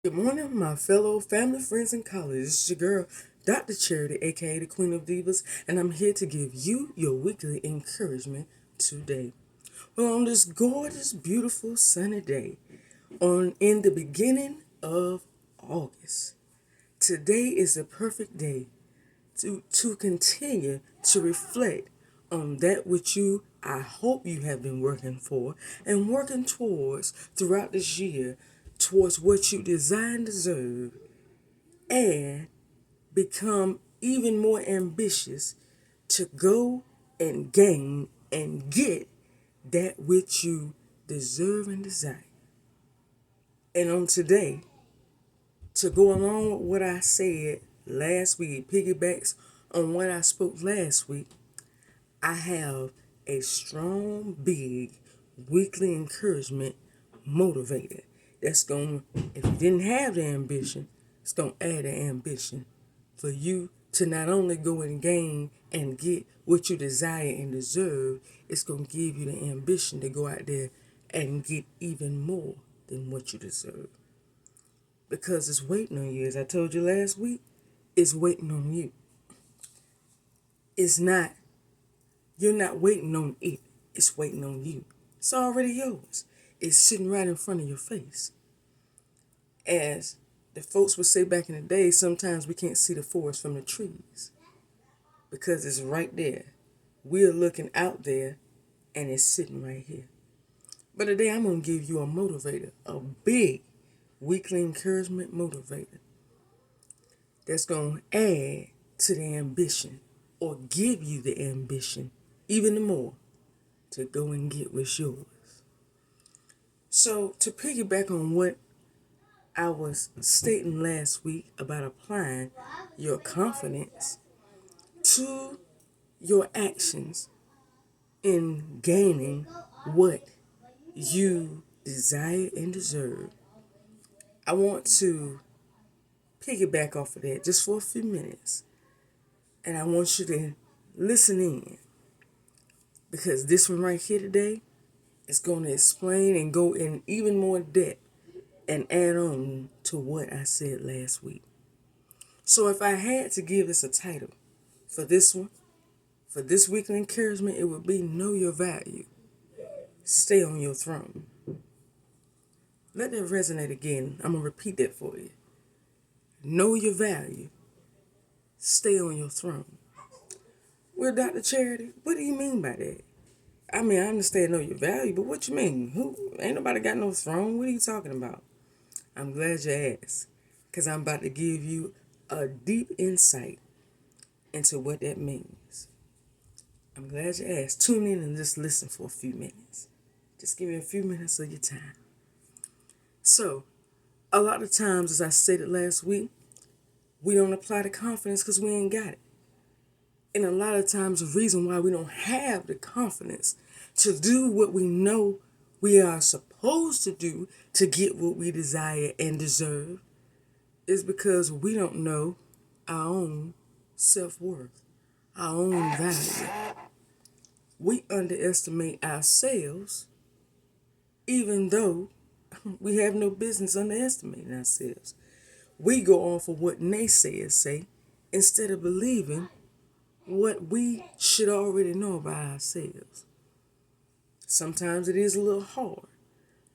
Good morning, my fellow family, friends, and colleagues. It's your girl, Dr. Charity, aka the Queen of Divas, and I'm here to give you your weekly encouragement today. Well, on this gorgeous, beautiful, sunny day, in the beginning of August, today is the perfect day to continue to reflect on that which I hope you have been working for and working towards throughout this year, towards what you desire and deserve, and become even more ambitious to go and gain and get that which you deserve and desire. And on today, to go along with what I said last week, it piggybacks on what I spoke last week. I have a strong, big weekly encouragement motivator that's going to, if you didn't have the ambition, it's going to add the ambition for you to not only go and gain and get what you desire and deserve, it's going to give you the ambition to go out there and get even more than what you deserve. Because it's waiting on you. As I told you last week, it's waiting on you. It's not You're not waiting on it. It's waiting on you. It's already yours. It's sitting right in front of your face. As the folks would say back in the day, sometimes we can't see the forest from the trees because it's right there. We're looking out there and it's sitting right here. But today I'm going to give you a motivator, a big weekly encouragement motivator that's going to add to the ambition or give you the ambition even more to go and get what's yours. So to piggyback on what I was stating last week about applying your confidence to your actions in gaining what you desire and deserve, I want to piggyback off of that just for a few minutes. And I want you to listen in, because this one right here today is going to explain and go in even more depth and add on to what I said last week. So if I had to give this a title for this one, for this weekly encouragement, it would be Know Your Value. Stay on your throne. Let that resonate again. I'm going to repeat that for you. Know your value. Stay on your throne. Well, Dr. Charity, what do you mean by that? I mean, I understand know your value, but what you mean? Ain't nobody got no throne? What are you talking about? I'm glad you asked, because I'm about to give you a deep insight into what that means. I'm glad you asked. Tune in and just listen for a few minutes. Just give me a few minutes of your time. So, a lot of times, as I stated last week, we don't apply the confidence because we ain't got it. And a lot of times, the reason why we don't have the confidence to do what we know we are supposed to do to get what we desire and deserve is because we don't know our own self-worth, our own value. We underestimate ourselves, even though we have no business underestimating ourselves. We go off of what naysayers say instead of believing what we should already know about ourselves. Sometimes it is a little hard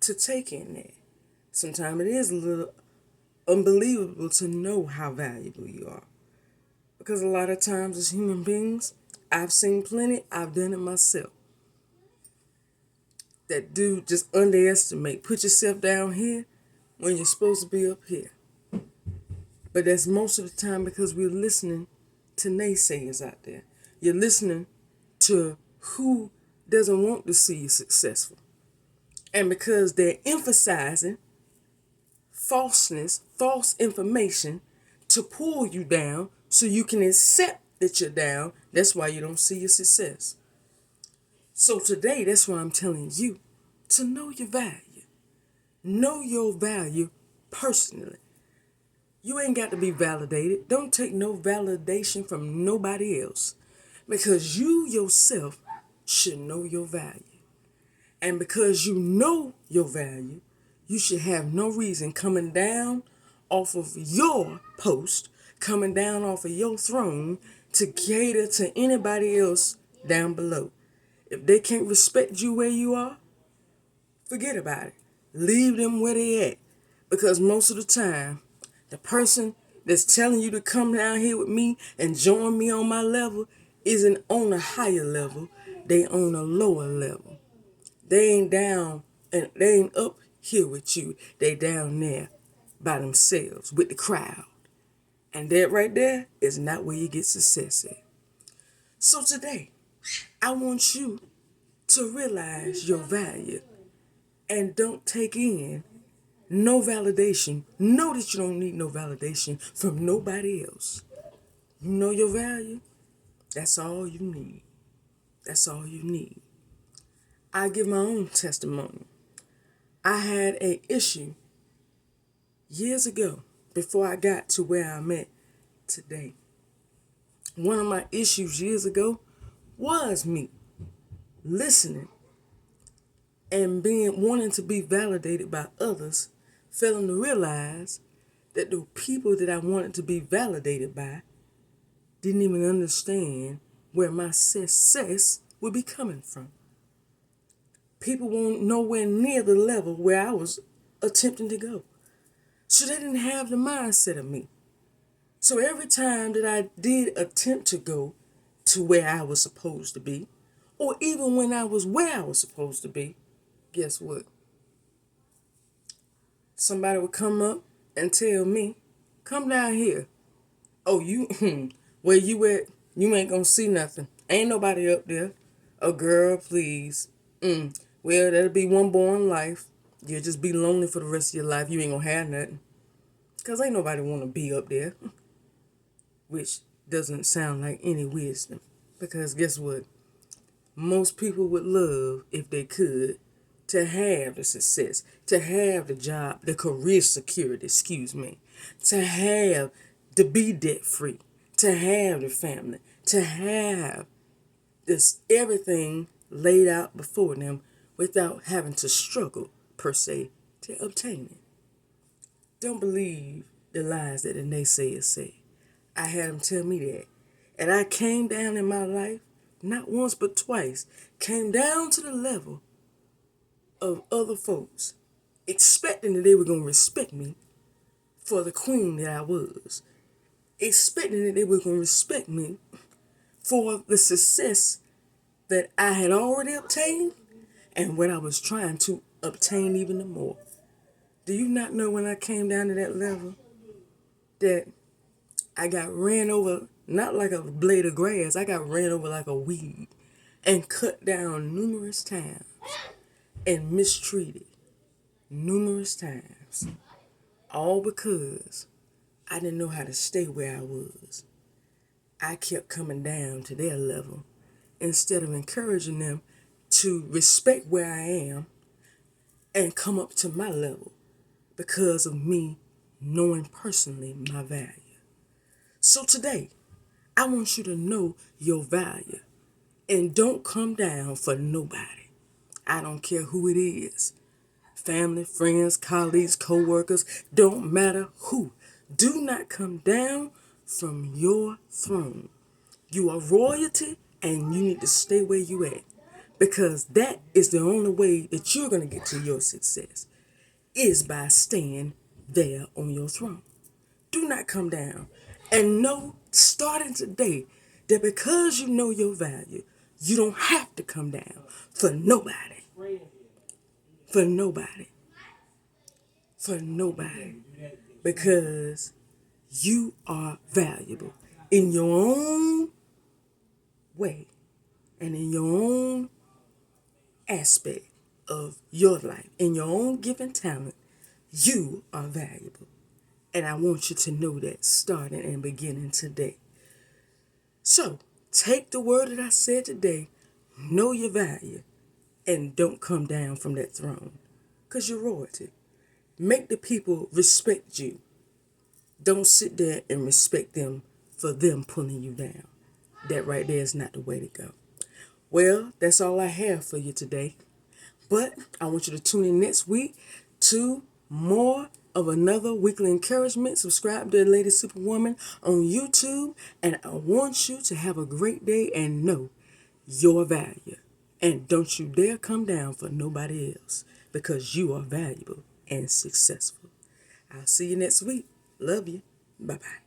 to take in that. Sometimes it is a little unbelievable to know how valuable you are. Because a lot of times as human beings, I've seen plenty, I've done it myself. That dude just underestimate, put yourself down here when you're supposed to be up here. But that's most of the time because we're listening to naysayers out there. You're listening to who doesn't want to see you successful. And because they're emphasizing falseness, false information to pull you down so you can accept that you're down, that's why you don't see your success. So today, that's why I'm telling you to know your value. Know your value personally. You ain't got to be validated. Don't take no validation from nobody else, because you yourself should know your value. And because you know your value, you should have no reason coming down off of your post, coming down off of your throne to cater to anybody else down below. If they can't respect you where you are, forget about it. Leave them where they at. Because most of the time, the person that's telling you to come down here with me and join me on my level isn't on a higher level. They on a lower level. They ain't down and they ain't up here with you. They down there by themselves with the crowd. And that right there is not where you get success at. So today, I want you to realize your value and don't take in no validation. Know that you don't need no validation from nobody else. You know your value? That's all you need. That's all you need. I give my own testimony. I had an issue years ago before I got to where I'm at today. One of my issues years ago was me listening and wanting to be validated by others, failing to realize that the people that I wanted to be validated by didn't even understand where my success would be coming from. People weren't nowhere near the level where I was attempting to go. So they didn't have the mindset of me. So every time that I did attempt to go to where I was supposed to be, or even when I was where I was supposed to be, guess what? Somebody would come up and tell me, come down here. Oh, you, where you at, you ain't gonna see nothing. Ain't nobody up there. Oh, girl, please. Well, that'll be one born life. You'll just be lonely for the rest of your life. You ain't gonna have nothing. Because ain't nobody want to be up there. Which doesn't sound like any wisdom. Because guess what? Most people would love, if they could, to have the success, to have the job, the career security, to be debt free, to have the family, to have this everything laid out before them without having to struggle, per se, to obtain it. Don't believe the lies that the naysayers say. I had them tell me that. And I came down in my life, not once but twice, came down to the level of other folks, expecting that they were going to respect me for the queen that I was. Expecting that they were going to respect me for the success that I had already obtained and what I was trying to obtain even more. Do you not know when I came down to that level that I got ran over, not like a blade of grass, I got ran over like a weed and cut down numerous times and mistreated numerous times, all because I didn't know how to stay where I was. I kept coming down to their level instead of encouraging them to respect where I am and come up to my level because of me knowing personally my value. So today, I want you to know your value and don't come down for nobody. I don't care who it is. Family, friends, colleagues, co-workers, don't matter who. Do not come down from your throne. You are royalty and you need to stay where you at. Because that is the only way that you're going to get to your success, is by staying there on your throne. Do not come down. And know, starting today, that because you know your value, you don't have to come down for nobody. For nobody. For nobody. Because you are valuable in your own way and in your own aspect of your life, in your own given talent. You are valuable. And I want you to know that starting and beginning today. So, take the word that I said today, know your value, and don't come down from that throne. Because you're royalty. Make the people respect you. Don't sit there and respect them for them pulling you down. That right there is not the way to go. Well, that's all I have for you today. But I want you to tune in next week to more of another weekly encouragement. Subscribe to the Lady Superwoman on YouTube. And I want you to have a great day and know your value. And don't you dare come down for nobody else, because you are valuable and successful. I'll see you next week. Love you. Bye-bye.